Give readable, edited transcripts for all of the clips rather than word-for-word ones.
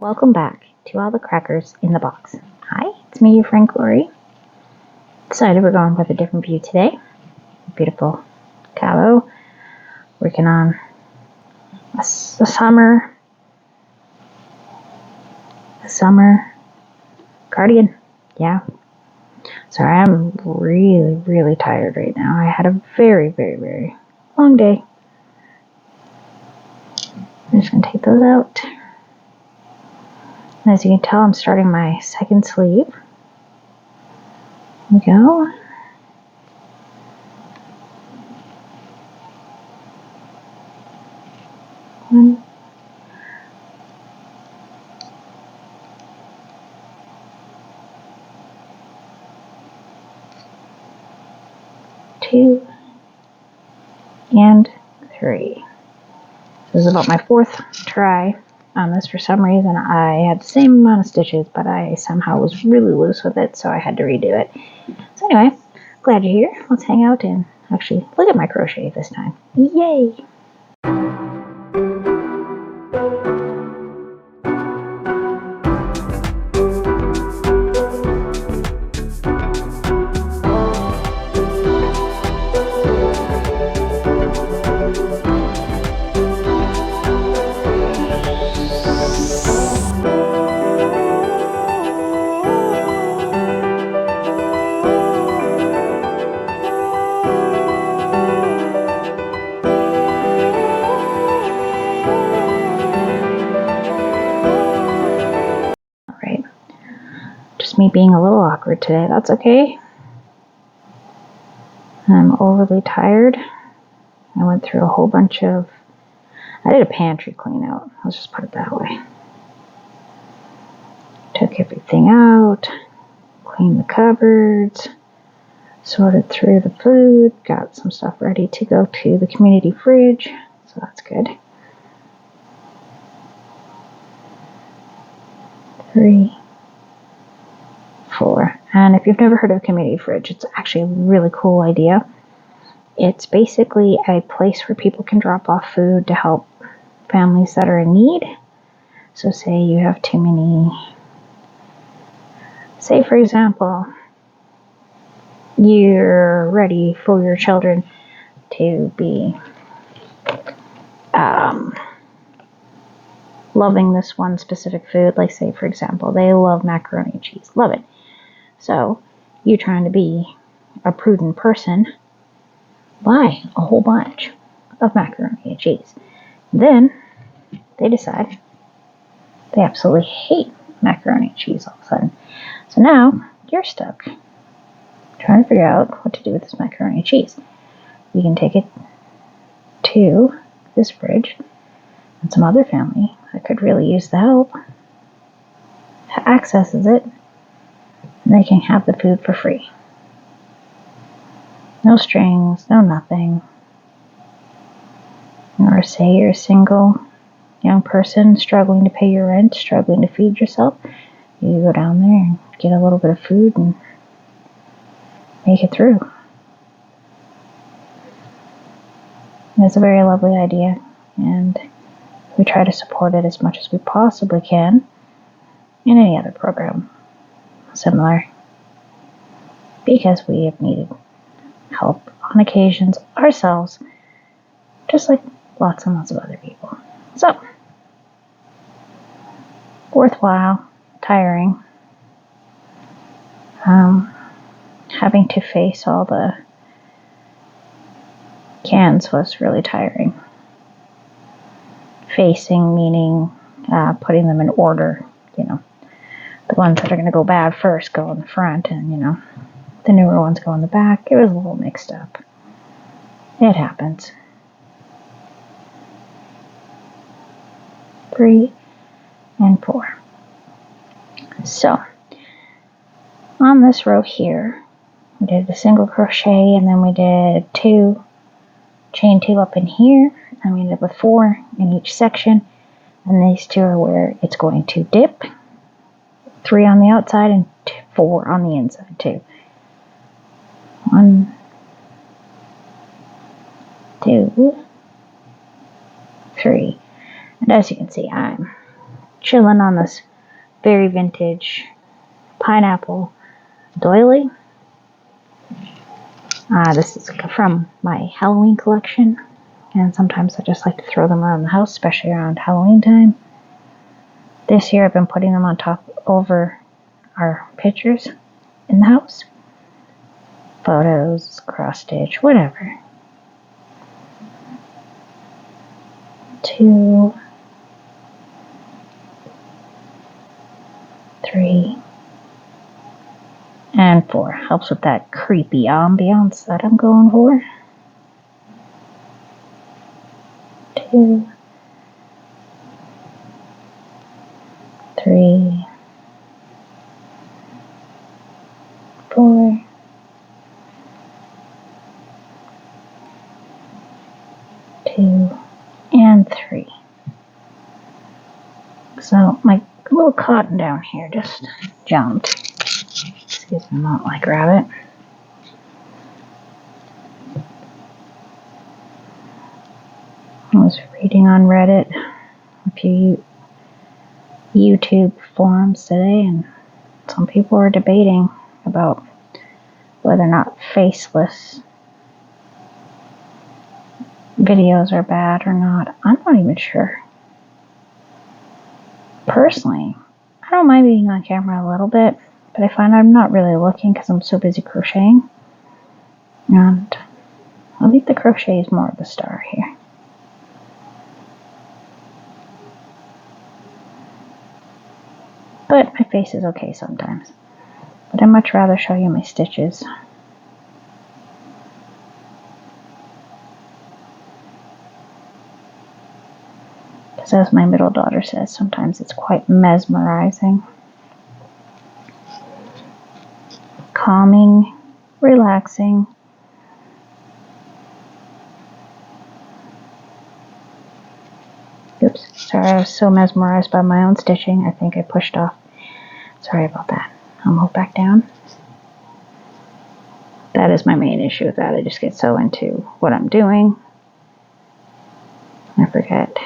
Welcome back to all the crackers in the box. Hi, it's me, your friend Glory. Decided we're going with a different view today. Beautiful Cabo. Working on a summer cardigan. Yeah. Sorry, I'm really tired right now. I had a very long day. I'm just going to take those out. And as you can tell, I'm starting my second sleeve. Here we go. One. Two. And three. This is about my fourth try on this. For some reason, I had the same amount of stitches, but I somehow was really loose with it, so I had to redo it. So anyway, glad you're here. Let's hang out and actually look at my crochet this time. Yay! Just me being a little awkward today. That's okay. I'm overly tired. I went through a whole bunch of... I did a pantry clean out. Let's just put it that way. Took everything out. Cleaned the cupboards. Sorted through the food. Got some stuff ready to go to the community fridge. So that's good. 3, 4. And if you've never heard of community fridge, it's actually a really cool idea. It's basically a place where people can drop off food to help families that are in need. So say you have too many, say for example, you're ready for your children to be loving this one specific food. Like say for example, they love macaroni and cheese. Love it. So you're trying to be a prudent person, buy a whole bunch of macaroni and cheese. Then they decide they absolutely hate macaroni and cheese all of a sudden. So now you're stuck trying to figure out what to do with this macaroni and cheese. You can take it to this fridge, and some other family that could really use the help accesses it, and they can have the food for free. No strings, no nothing. Or say you're a single young person struggling to pay your rent, struggling to feed yourself. You go down there and get a little bit of food and make it through. And it's a very lovely idea, and we try to support it as much as we possibly can in any other program similar, because we have needed help on occasions ourselves, just like lots and lots of other people. So, worthwhile, tiring. Having to face all the cans was really tiring. Facing meaning putting them in order, the ones that are going to go bad first go in the front, and the newer ones go in the back. It was a little mixed up. It happens. 3 and 4. So on this row here, we did a single crochet, and then we did 2 chain 2 up in here, and we ended up with 4 in each section, and these 2 are where it's going to dip. 3 on the outside and 4 on the inside too. 1, 2, 3. And as you can see, I'm chilling on this very vintage pineapple doily. This is from my Halloween collection, and sometimes I just like to throw them around the house, especially around Halloween time. This year I've been putting them on top over our pictures in the house. Photos, cross stitch, whatever. 2, 3, and 4. Helps with that creepy ambiance that I'm going for. 2, 3, 4, 2, and 3. So my little cotton down here just jumped. Excuse me, not like rabbit. I was reading on Reddit a few YouTube forums today, and some people were debating about whether or not faceless videos are bad or not. I'm not even sure. Personally, I don't mind being on camera a little bit, but I find I'm not really looking because I'm so busy crocheting. And I think the crochet is more of the star here. But my face is okay sometimes. But I'd much rather show you my stitches. Because as my middle daughter says, sometimes it's quite mesmerizing. Calming, relaxing. Oops, sorry, I was so mesmerized by my own stitching, I think I pushed off. Sorry about that. I'll move back down. That is my main issue with that. I just get so into what I'm doing, I forget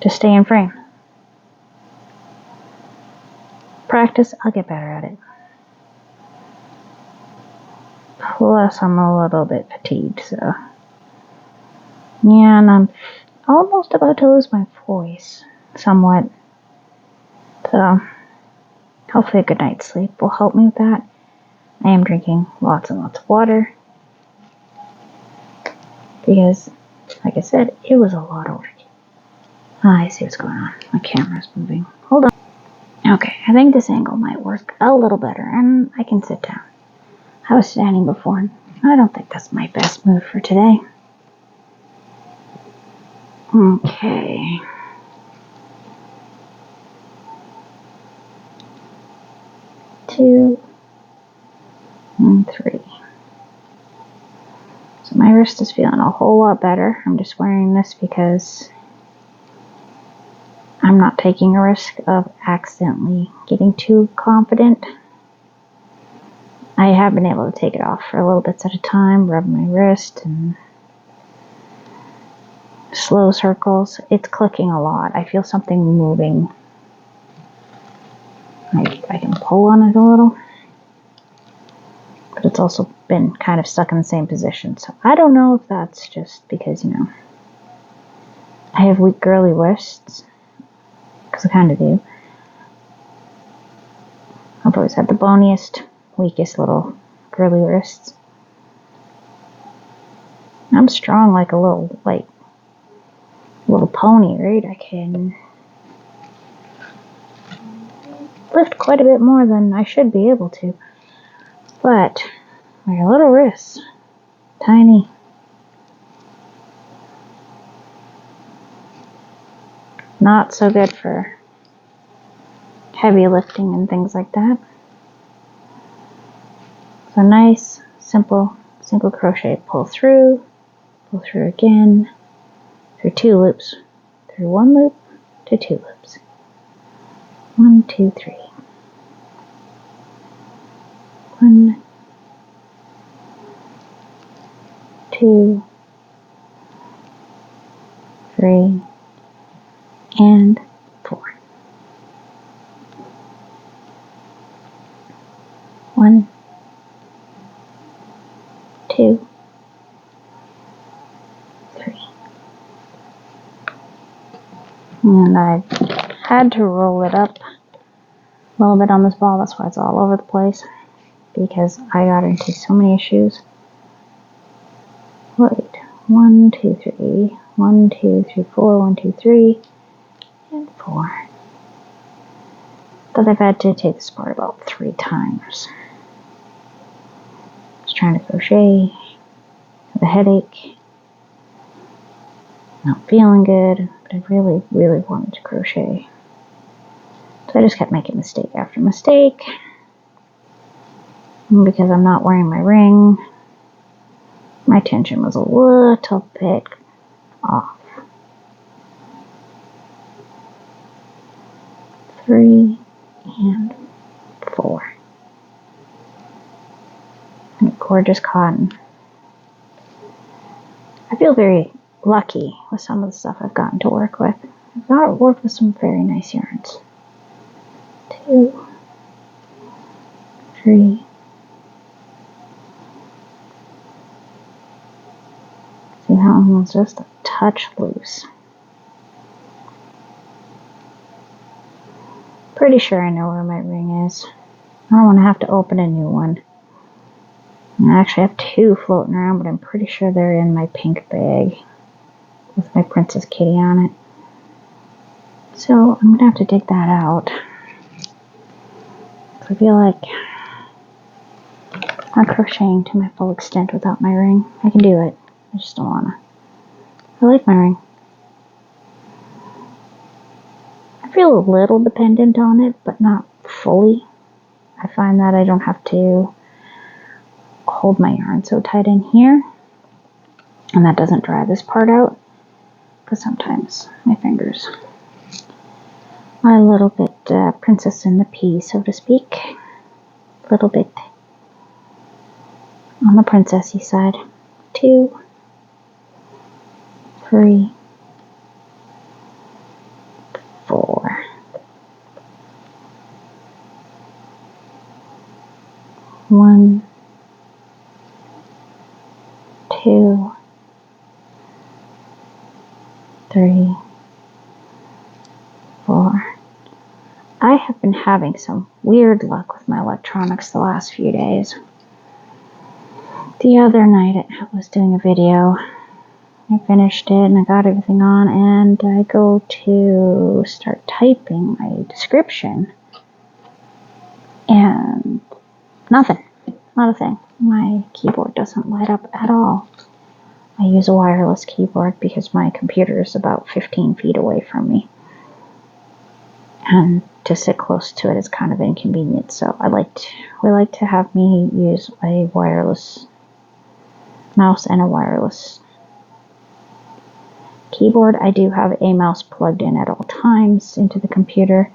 to stay in frame. Practice, I'll get better at it. Plus, I'm a little bit fatigued, so. Yeah, and I'm almost about to lose my voice, somewhat. So, hopefully a good night's sleep will help me with that. I am drinking lots and lots of water. Because, like I said, it was a lot of work. I see what's going on. My camera's moving. Hold on. Okay, I think this angle might work a little better, and I can sit down. I was standing before, and I don't think that's my best move for today. Okay. Two and 3. So my wrist is feeling a whole lot better. I'm just wearing this because I'm not taking a risk of accidentally getting too confident. I have been able to take it off for a little bits at a time, rub my wrist and slow circles. It's clicking a lot. I feel something moving. I can pull on it a little, but it's also been kind of stuck in the same position. So I don't know if that's just because, I have weak girly wrists, because I kind of do. I've always had the boniest, weakest little girly wrists. I'm strong like a little pony, right? I can lift quite a bit more than I should be able to. But my little wrists, tiny. Not so good for heavy lifting and things like that. So nice, simple, single crochet, pull through again, through 2 loops, through 1 loop to 2 loops. 1, 2, 3. 1, 2, 3, and 1, 2, 3. And I had to roll it up a little bit on this ball. That's why it's all over the place, because I got into so many issues. Wait, 1, 2, 3, 1, 2, 3, 4, 1, 2, 3, and 4. But I've had to take this apart about 3 times. I was trying to crochet, with a headache, not feeling good, but I really, really wanted to crochet. So I just kept making mistake after mistake. And because I'm not wearing my ring, my tension was a little bit off. 3 and 4. And gorgeous cotton. I feel very lucky with some of the stuff I've gotten to work with. I've got to work with some very nice yarns. 2, 3. See, that one was just a touch loose. Pretty sure I know where my ring is. I don't want to have to open a new one. I actually have 2 floating around, but I'm pretty sure they're in my pink bag with my Princess Kitty on it. So I'm going to have to dig that out. I feel like I'm crocheting to my full extent without my ring. I can do it. I just don't want to. I like my ring. I feel a little dependent on it, but not fully. I find that I don't have to hold my yarn so tight in here, and that doesn't dry this part out, because sometimes my fingers are a little bit princess in the pea, so to speak. A little bit on the princessy side. 2, 3, 4. 1, 2, 3, 4. I have been having some weird luck with my electronics the last few days. The other night I was doing a video. I finished it and I got everything on, and I go to start typing my description and nothing. Not a thing. My keyboard doesn't light up at all. I use a wireless keyboard because my computer is about 15 feet away from me. And to sit close to it is kind of inconvenient. So we like to have me use a wireless mouse and a wireless keyboard. I do have a mouse plugged in at all times into the computer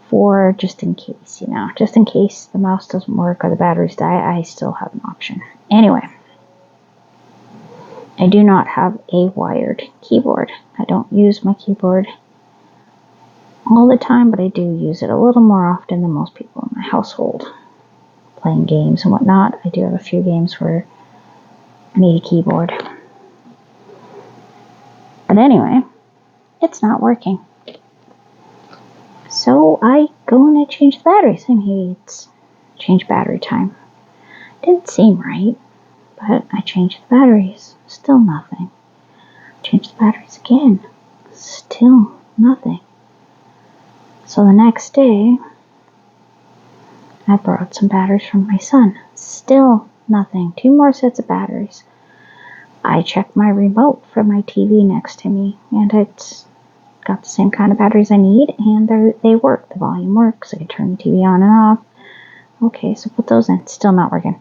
for just in case, just in case the mouse doesn't work or the batteries die, I still have an option. Anyway, I do not have a wired keyboard. I don't use my keyboard all the time, but I do use it a little more often than most people in my household. Playing games and whatnot. I do have a few games where I need a keyboard. But anyway, it's not working. So I go and I change the batteries. I mean, it's change battery time. Didn't seem right, but I changed the batteries. Still nothing. Changed the batteries again. Still nothing. So the next day, I borrowed some batteries from my son. Still nothing. 2 more sets of batteries. I checked my remote for my TV next to me, and it's got the same kind of batteries I need, and they work. The volume works. I can turn the TV on and off. Okay, so put those in. Still not working.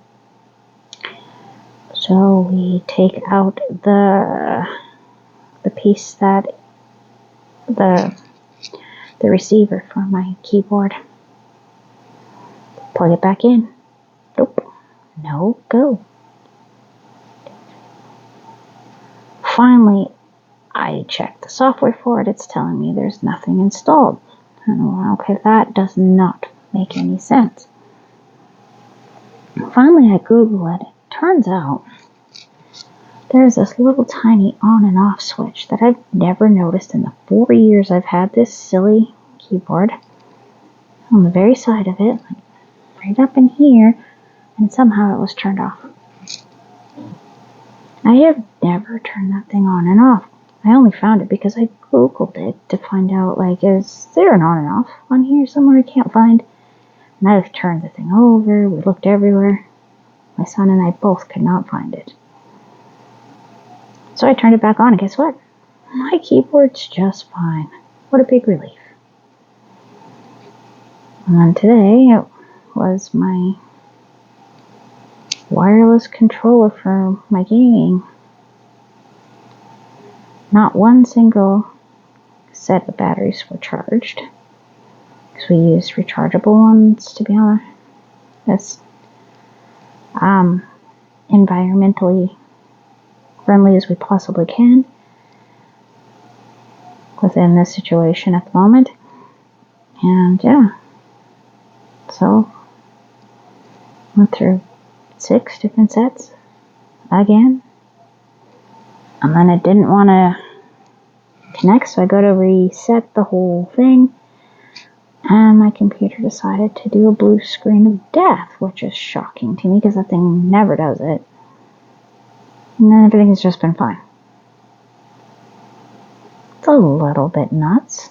So we take out the piece that the receiver for my keyboard. Plug it back in. Nope. No go. Finally, I checked the software for it. It's telling me there's nothing installed. And okay, that does not make any sense. Finally, I Googled it. Turns out there's this little tiny on and off switch that I've never noticed in the 4 years I've had this silly keyboard. On the very side of it, like right up in here, and somehow it was turned off. I have never turned that thing on and off. I only found it because I Googled it to find out, like, is there an on and off on here somewhere I can't find? And I've turned the thing over, we looked everywhere. My son and I both could not find it. So I turned it back on, and guess what? My keyboard's just fine. What a big relief. And then today, it was my wireless controller for my gaming. Not one single set of batteries were charged, because we used rechargeable ones to be honest. That's environmentally friendly as we possibly can within this situation at the moment. And yeah, so went through 6 different sets again, and then it didn't want to connect, so I go to reset the whole thing, and my computer decided to do a blue screen of death, which is shocking to me because that thing never does it. And then everything has just been fine. It's a little bit nuts.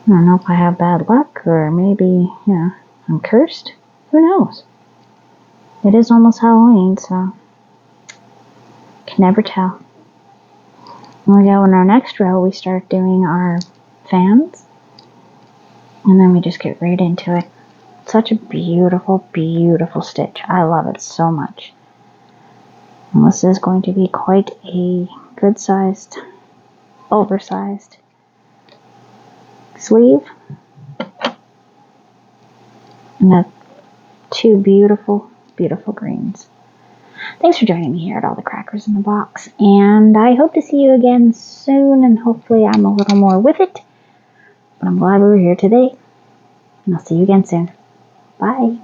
I don't know if I have bad luck, or maybe, I'm cursed. Who knows? It is almost Halloween, so can never tell. When we go in our next row, we start doing our fans, and then we just get right into it. Such a beautiful, beautiful stitch. I love it so much. And this is going to be quite a good-sized, oversized sleeve. And the 2 beautiful, beautiful greens. Thanks for joining me here at All the Crackers in the Box, and I hope to see you again soon, and hopefully I'm a little more with it. But I'm glad we were here today, and I'll see you again soon. Bye.